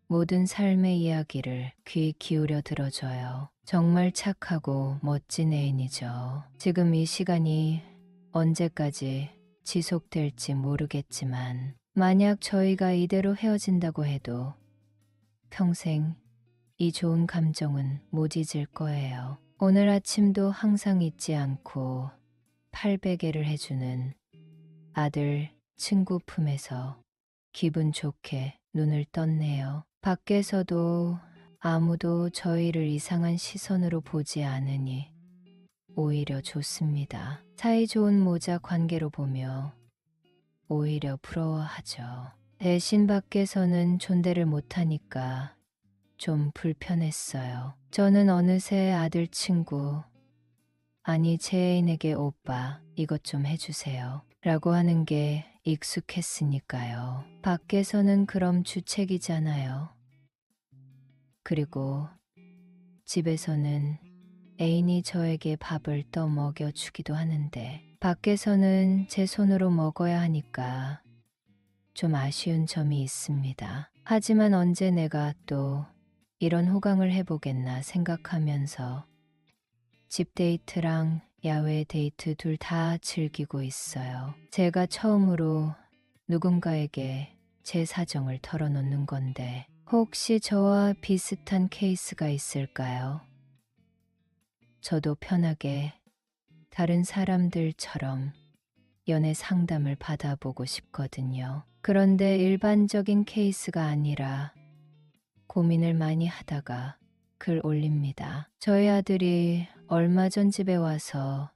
B: 모든 삶의 이야기를 귀 기울여 들어줘요. 정말 착하고 멋진 애인이죠. 지금 이 시간이 언제까지 지속될지 모르겠지만 만약 저희가 이대로 헤어진다고 해도 평생 이 좋은 감정은 못 잊을 거예요. 오늘 아침도 항상 잊지 않고 팔베개를 해주는 아들 친구 품에서 기분 좋게 눈을 떴네요. 밖에서도 아무도 저희를 이상한 시선으로 보지 않으니 오히려 좋습니다. 사이 좋은 모자 관계로 보며 오히려 부러워하죠. 대신 밖에서는 존대를 못하니까 좀 불편했어요. 저는 어느새 아들 친구, 아니 제 애인에게 오빠 이것 좀 해주세요 라고 하는 게 익숙했으니까요. 밖에서는 그럼 주책이잖아요. 그리고 집에서는 애인이 저에게 밥을 떠 먹여주기도 하는데 밖에서는 제 손으로 먹어야 하니까 좀 아쉬운 점이 있습니다. 하지만 언제 내가 또 이런 호강을 해보겠나 생각하면서 집 데이트랑 야외 데이트 둘 다 즐기고 있어요. 제가 처음으로 누군가에게 제 사정을 털어놓는 건데 혹시 저와 비슷한 케이스가 있을까요? 저도 편하게 다른 사람들처럼 연애 상담을 받아보고 싶거든요. 그런데 일반적인 케이스가 아니라 고민을 많이 하다가 글 올립니다. 저희 아들이 얼마 전 집에 와서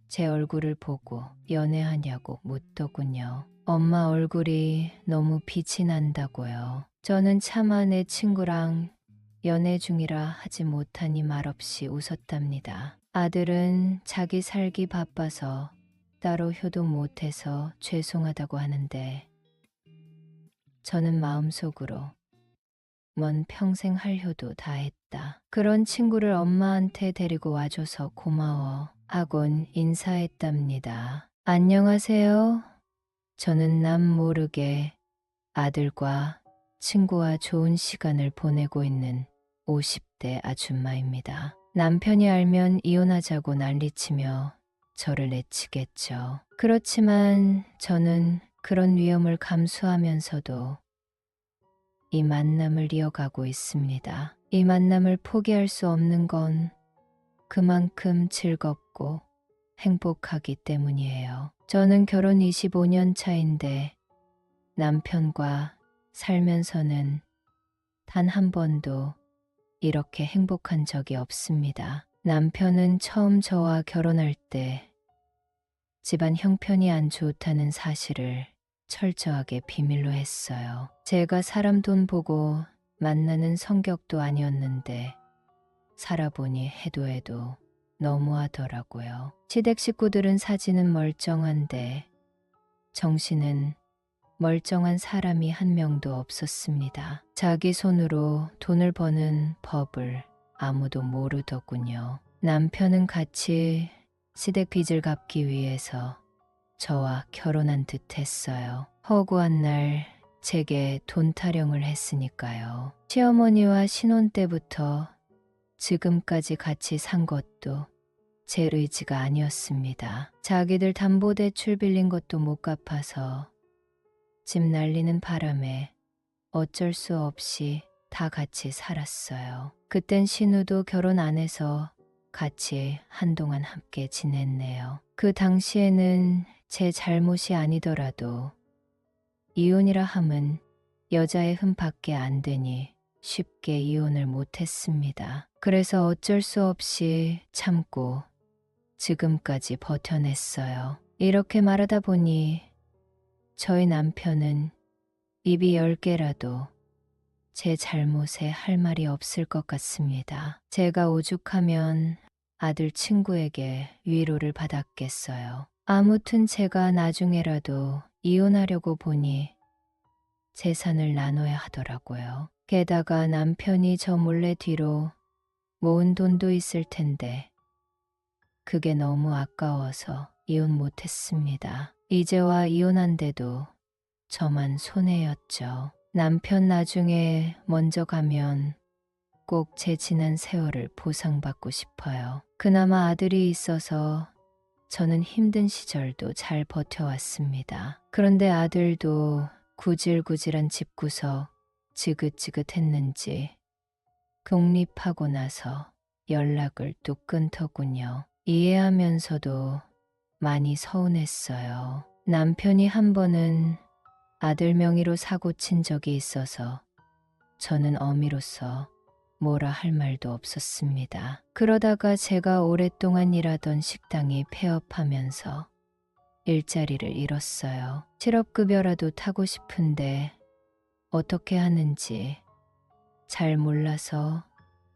B: 제 얼굴을 보고 연애하냐고 묻더군요. 엄마 얼굴이 너무 빛이 난다고요. 저는 차마 내 친구랑 연애 중이라 하지 못하니 말없이 웃었답니다. 아들은 자기 살기 바빠서 따로 효도 못해서 죄송하다고 하는데 저는 마음속으로 뭔 평생 할 효도 다 했다. 그런 친구를 엄마한테 데리고 와줘서 고마워 하곤 인사했답니다. 안녕하세요. 저는 남 모르게 아들과 친구와 좋은 시간을 보내고 있는 50대 아줌마입니다. 남편이 알면 이혼하자고 난리치며 저를 내치겠죠. 그렇지만 저는 그런 위험을 감수하면서도 이 만남을 이어가고 있습니다. 이 만남을 포기할 수 없는 건 그만큼 즐겁고 행복하기 때문이에요. 저는 결혼 25년 차인데 남편과 살면서는 단 한 번도 이렇게 행복한 적이 없습니다. 남편은 처음 저와 결혼할 때 집안 형편이 안 좋다는 사실을 철저하게 비밀로 했어요. 제가 사람 돈 보고 만나는 성격도 아니었는데 살아보니 해도 해도 너무하더라고요. 시댁 식구들은 사진은 멀쩡한데 정신은 멀쩡한 사람이 한 명도 없었습니다. 자기 손으로 돈을 버는 법을 아무도 모르더군요. 남편은 같이 시댁 빚을 갚기 위해서 저와 결혼한 듯 했어요. 허구한 날 제게 돈 타령을 했으니까요. 시어머니와 신혼 때부터 지금까지 같이 산 것도 제 의지가 아니었습니다. 자기들 담보대출 빌린 것도 못 갚아서 집 날리는 바람에 어쩔 수 없이 다 같이 살았어요. 그땐 신우도 결혼 안 해서 같이 한동안 함께 지냈네요. 그 당시에는 제 잘못이 아니더라도 이혼이라 함은 여자의 흠밖에 안 되니 쉽게 이혼을 못했습니다. 그래서 어쩔 수 없이 참고 지금까지 버텨냈어요. 이렇게 말하다 보니 저희 남편은 입이 10개라도 제 잘못에 할 말이 없을 것 같습니다. 제가 오죽하면 아들 친구에게 위로를 받았겠어요. 아무튼 제가 나중에라도 이혼하려고 보니 재산을 나눠야 하더라고요. 게다가 남편이 저 몰래 뒤로 모은 돈도 있을 텐데 그게 너무 아까워서 이혼 못했습니다. 이제와 이혼한데도 저만 손해였죠. 남편 나중에 먼저 가면 꼭 제 지난 세월을 보상받고 싶어요. 그나마 아들이 있어서 저는 힘든 시절도 잘 버텨왔습니다. 그런데 아들도 구질구질한 집구석 지긋지긋했는지 독립하고 나서 연락을 뚝 끊더군요. 이해하면서도 많이 서운했어요. 남편이 한 번은 아들 명의로 사고 친 적이 있어서 저는 어미로서 뭐라 할 말도 없었습니다. 그러다가 제가 오랫동안 일하던 식당이 폐업하면서 일자리를 잃었어요. 실업급여라도 타고 싶은데 어떻게 하는지 잘 몰라서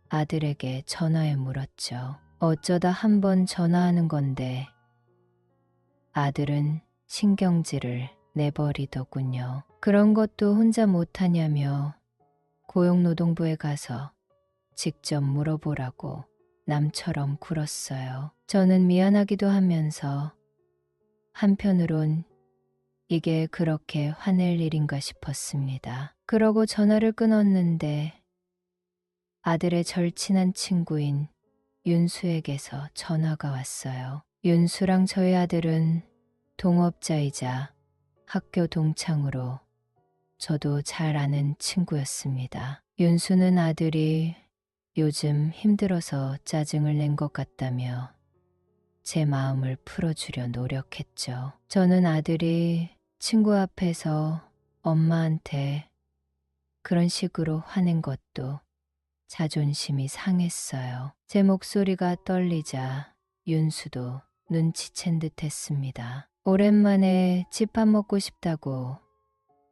B: 아들에게 전화해 물었죠. 어쩌다 한 번 전화하는 건데 아들은 신경질을 내버리더군요. 그런 것도 혼자 못하냐며 고용노동부에 가서 직접 물어보라고 남처럼 굴었어요. 저는 미안하기도 하면서 한편으론 이게 그렇게 화낼 일인가 싶었습니다. 그러고 전화를 끊었는데 아들의 절친한 친구인 윤수에게서 전화가 왔어요. 윤수랑 저희 아들은 동업자이자 학교 동창으로 저도 잘 아는 친구였습니다. 윤수는 아들이 요즘 힘들어서 짜증을 낸 것 같다며 제 마음을 풀어주려 노력했죠. 저는 아들이 친구 앞에서 엄마한테 그런 식으로 화낸 것도 자존심이 상했어요. 제 목소리가 떨리자 윤수도 눈치챈 듯 했습니다. 오랜만에 집 밥 먹고 싶다고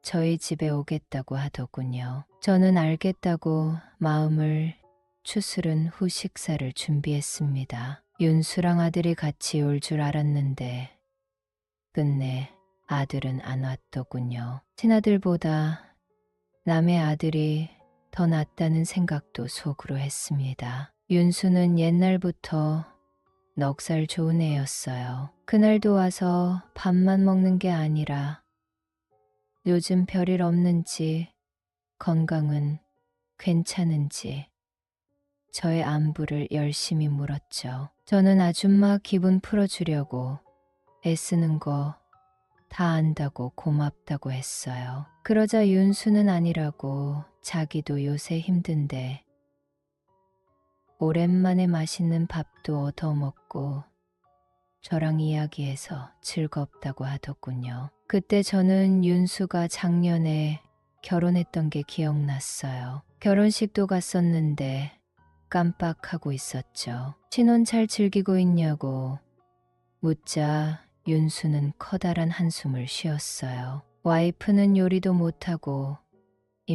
B: 저희 집에 오겠다고 하더군요. 저는 알겠다고 마음을 추스른 후 식사를 준비했습니다. 윤수랑 아들이 같이 올 줄 알았는데 끝내 아들은 안 왔더군요. 친아들보다 남의 아들이 더 낫다는 생각도 속으로 했습니다. 윤수는 옛날부터 넉살 좋은 애였어요. 그날도 와서 밥만 먹는 게 아니라 요즘 별일 없는지 건강은 괜찮은지 저의 안부를 열심히 물었죠. 저는 아줌마 기분 풀어주려고 애쓰는 거 다 안다고 고맙다고 했어요. 그러자 윤수는 아니라고 자기도 요새 힘든데 오랜만에 맛있는 밥도 얻어먹고 저랑 이야기해서 즐겁다고 하더군요. 그때 저는 윤수가 작년에 결혼했던 게 기억났어요. 결혼식도 갔었는데 깜빡하고 있었죠. 신혼 잘 즐기고 있냐고 묻자 윤수는 커다란 한숨을 쉬었어요. 와이프는 요리도 못하고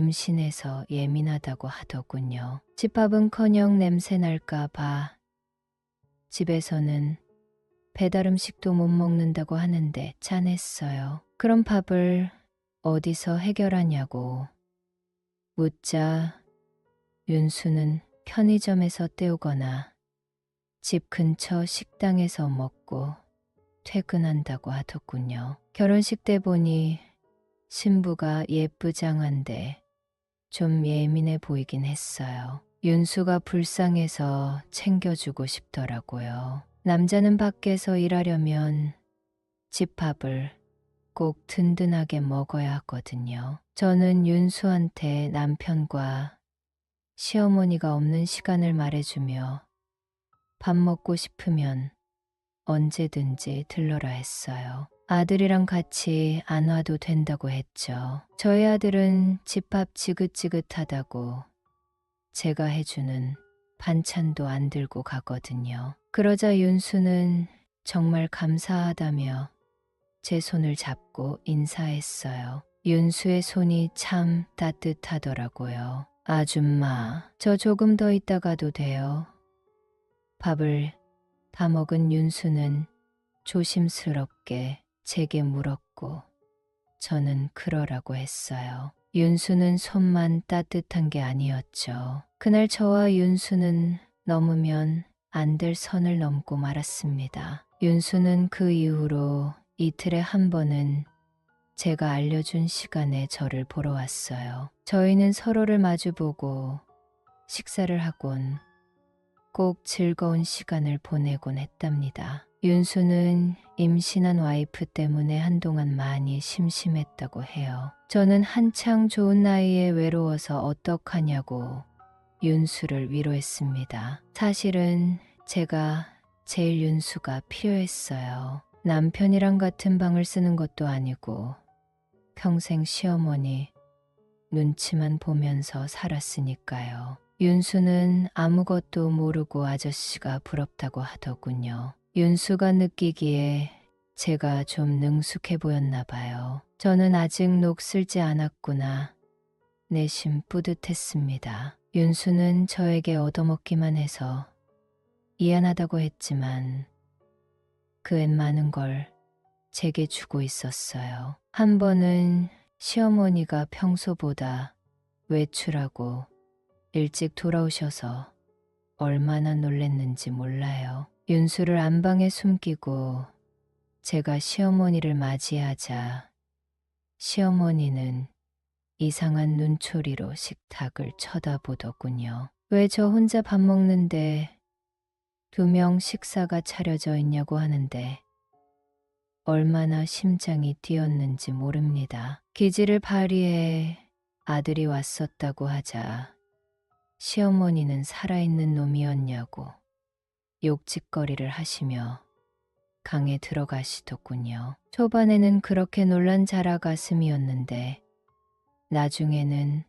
B: 임신해서 예민하다고 하더군요. 집밥은커녕 냄새 날까 봐 집에서는 배달 음식도 못 먹는다고 하는데 짠했어요. 그럼 밥을 어디서 해결하냐고 묻자 윤수는 편의점에서 때우거나 집 근처 식당에서 먹고 퇴근한다고 하더군요. 결혼식 때 보니 신부가 예쁘장한데 좀 예민해 보이긴 했어요. 윤수가 불쌍해서 챙겨주고 싶더라고요. 남자는 밖에서 일하려면 집밥을 꼭 든든하게 먹어야 하거든요. 저는 윤수한테 남편과 시어머니가 없는 시간을 말해주며 밥 먹고 싶으면 언제든지 들러라 했어요. 아들이랑 같이 안 와도 된다고 했죠. 저희 아들은 집밥 지긋지긋하다고 제가 해주는 반찬도 안 들고 가거든요. 그러자 윤수는 정말 감사하다며 제 손을 잡고 인사했어요. 윤수의 손이 참 따뜻하더라고요. 아줌마, 저 조금 더 있다 가도 돼요? 밥을 다 먹은 윤수는 조심스럽게 제게 물었고 저는 그러라고 했어요. 윤수는 손만 따뜻한 게 아니었죠. 그날 저와 윤수는 넘으면 안 될 선을 넘고 말았습니다. 윤수는 그 이후로 이틀에 한 번은 제가 알려준 시간에 저를 보러 왔어요. 저희는 서로를 마주보고 식사를 하곤 꼭 즐거운 시간을 보내곤 했답니다. 윤수는 임신한 와이프 때문에 한동안 많이 심심했다고 해요. 저는 한창 좋은 나이에 외로워서 어떡하냐고 윤수를 위로했습니다. 사실은 제가 제일 윤수가 필요했어요. 남편이랑 같은 방을 쓰는 것도 아니고 평생 시어머니 눈치만 보면서 살았으니까요. 윤수는 아무것도 모르고 아저씨가 부럽다고 하더군요. 윤수가 느끼기에 제가 좀 능숙해 보였나 봐요. 저는 아직 녹슬지 않았구나. 내심 뿌듯했습니다. 윤수는 저에게 얻어먹기만 해서 미안하다고 했지만 그 엔 많은 걸 제게 주고 있었어요. 한 번은 시어머니가 평소보다 외출하고 일찍 돌아오셔서 얼마나 놀랬는지 몰라요. 윤수를 안방에 숨기고 제가 시어머니를 맞이하자 시어머니는 이상한 눈초리로 식탁을 쳐다보더군요. 왜 저 혼자 밥 먹는데 2명 식사가 차려져 있냐고 하는데 얼마나 심장이 뛰었는지 모릅니다. 기지를 발휘해 아들이 왔었다고 하자 시어머니는 살아있는 놈이었냐고 욕짓거리를 하시며 강에 들어가시더군요. 초반에는 그렇게 놀란 자라 가슴이었는데 나중에는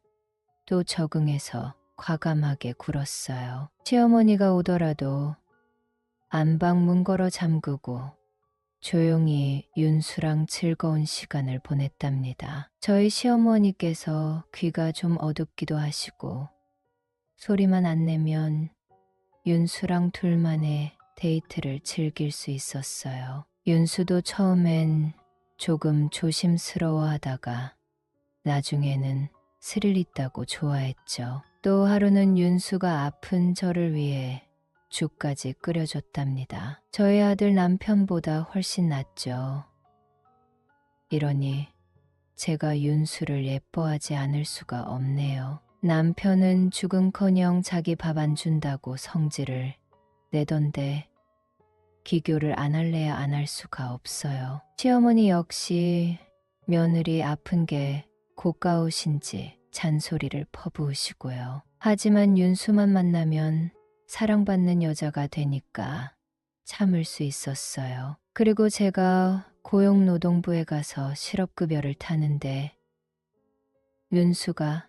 B: 또 적응해서 과감하게 굴었어요. 시어머니가 오더라도 안방 문 걸어 잠그고 조용히 윤수랑 즐거운 시간을 보냈답니다. 저희 시어머니께서 귀가 좀 어둡기도 하시고 소리만 안 내면 윤수랑 둘만의 데이트를 즐길 수 있었어요. 윤수도 처음엔 조금 조심스러워하다가 나중에는 스릴 있다고 좋아했죠. 또 하루는 윤수가 아픈 저를 위해 죽까지 끓여줬답니다. 저희 아들 남편보다 훨씬 낫죠. 이러니 제가 윤수를 예뻐하지 않을 수가 없네요. 남편은 죽은커녕 자기 밥 안 준다고 성질을 내던데 기교를 안 할래야 안 할 수가 없어요. 시어머니 역시 며느리 아픈 게 고가우신지 잔소리를 퍼부으시고요. 하지만 윤수만 만나면 사랑받는 여자가 되니까 참을 수 있었어요. 그리고 제가 고용노동부에 가서 실업급여를 타는데 윤수가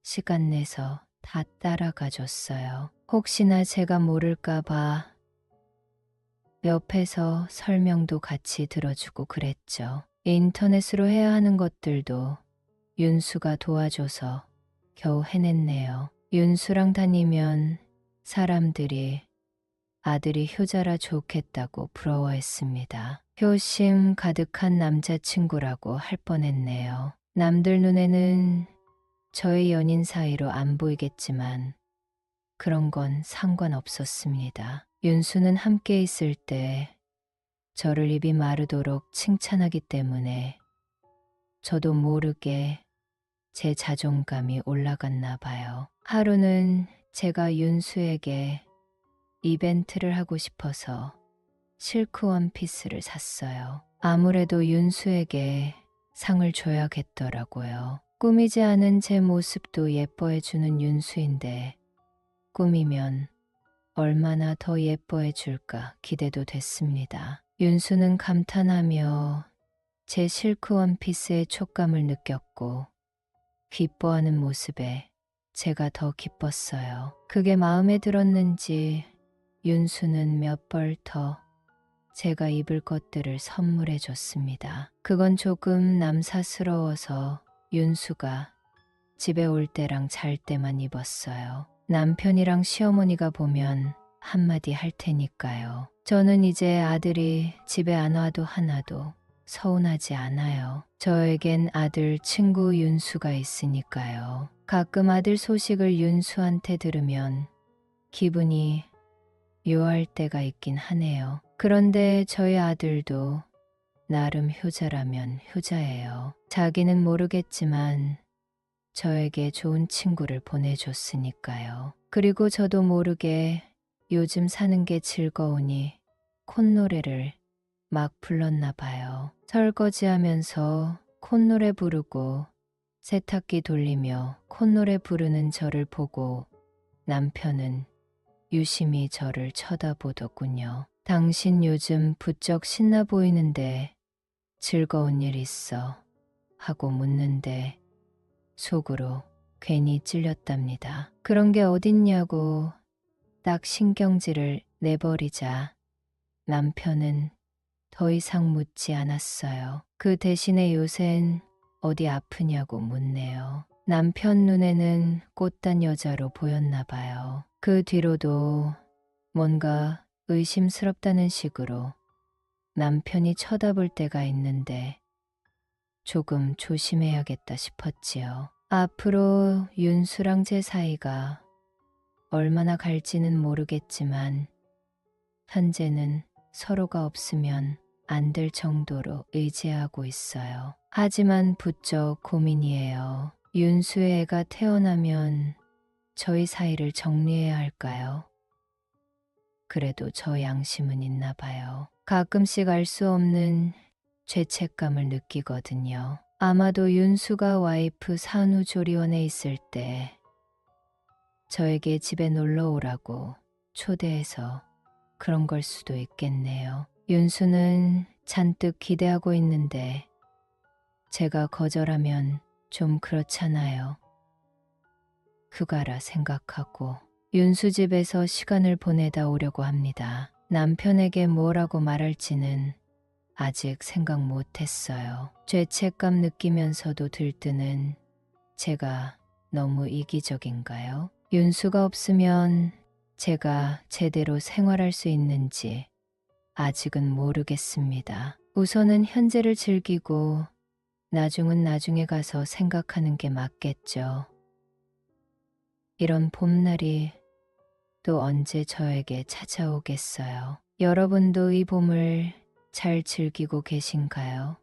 B: 시간 내서 다 따라가 줬어요. 혹시나 제가 모를까봐 옆에서 설명도 같이 들어주고 그랬죠. 인터넷으로 해야 하는 것들도 윤수가 도와줘서 겨우 해냈네요. 윤수랑 다니면 사람들이 아들이 효자라 좋겠다고 부러워했습니다. 효심 가득한 남자친구라고 할 뻔했네요. 남들 눈에는 저의 연인 사이로 안 보이겠지만 그런 건 상관없었습니다. 윤수는 함께 있을 때 저를 입이 마르도록 칭찬하기 때문에 저도 모르게 제 자존감이 올라갔나 봐요. 하루는 제가 윤수에게 이벤트를 하고 싶어서 실크 원피스를 샀어요. 아무래도 윤수에게 상을 줘야겠더라고요. 꾸미지 않은 제 모습도 예뻐해주는 윤수인데 꾸미면 얼마나 더 예뻐해줄까 기대도 됐습니다. 윤수는 감탄하며 제 실크 원피스의 촉감을 느꼈고 기뻐하는 모습에 제가 더 기뻤어요. 그게 마음에 들었는지 윤수는 몇 벌 더 제가 입을 것들을 선물해 줬습니다. 그건 조금 남사스러워서 윤수가 집에 올 때랑 잘 때만 입었어요. 남편이랑 시어머니가 보면 한마디 할 테니까요. 저는 이제 아들이 집에 안 와도 하나도 서운하지 않아요. 저에겐 아들 친구 윤수가 있으니까요. 가끔 아들 소식을 윤수한테 들으면 기분이 묘할 때가 있긴 하네요. 그런데 저희 아들도 나름 효자라면 효자예요. 자기는 모르겠지만 저에게 좋은 친구를 보내줬으니까요. 그리고 저도 모르게 요즘 사는 게 즐거우니 콧노래를 막 불렀나 봐요. 설거지하면서 콧노래 부르고 세탁기 돌리며 콧노래 부르는 저를 보고 남편은 유심히 저를 쳐다보더군요. 당신 요즘 부쩍 신나 보이는데 즐거운 일 있어? 하고 묻는데 속으로 괜히 찔렸답니다. 그런 게 어딨냐고 딱 신경질을 내버리자 남편은 더 이상 묻지 않았어요. 그 대신에 요샌 어디 아프냐고 묻네요. 남편 눈에는 꽃단 여자로 보였나 봐요. 그 뒤로도 뭔가 의심스럽다는 식으로 남편이 쳐다볼 때가 있는데 조금 조심해야겠다 싶었지요. 앞으로 윤수랑 제 사이가 얼마나 갈지는 모르겠지만 현재는 서로가 없으면 안 될 정도로 의지하고 있어요. 하지만 부쩍 고민이에요. 윤수의 애가 태어나면 저희 사이를 정리해야 할까요? 그래도 저 양심은 있나 봐요. 가끔씩 알 수 없는 죄책감을 느끼거든요. 아마도 윤수가 와이프 산후조리원에 있을 때 저에게 집에 놀러 오라고 초대해서 그런 걸 수도 있겠네요. 윤수는 잔뜩 기대하고 있는데 제가 거절하면 좀 그렇잖아요. 휴가라 생각하고 윤수 집에서 시간을 보내다 오려고 합니다. 남편에게 뭐라고 말할지는 아직 생각 못했어요. 죄책감 느끼면서도 들뜨는 제가 너무 이기적인가요? 윤수가 없으면 제가 제대로 생활할 수 있는지 아직은 모르겠습니다. 우선은 현재를 즐기고 나중은 나중에 가서 생각하는 게 맞겠죠. 이런 봄날이 또 언제 저에게 찾아오겠어요. 여러분도 이 봄을 잘 즐기고 계신가요?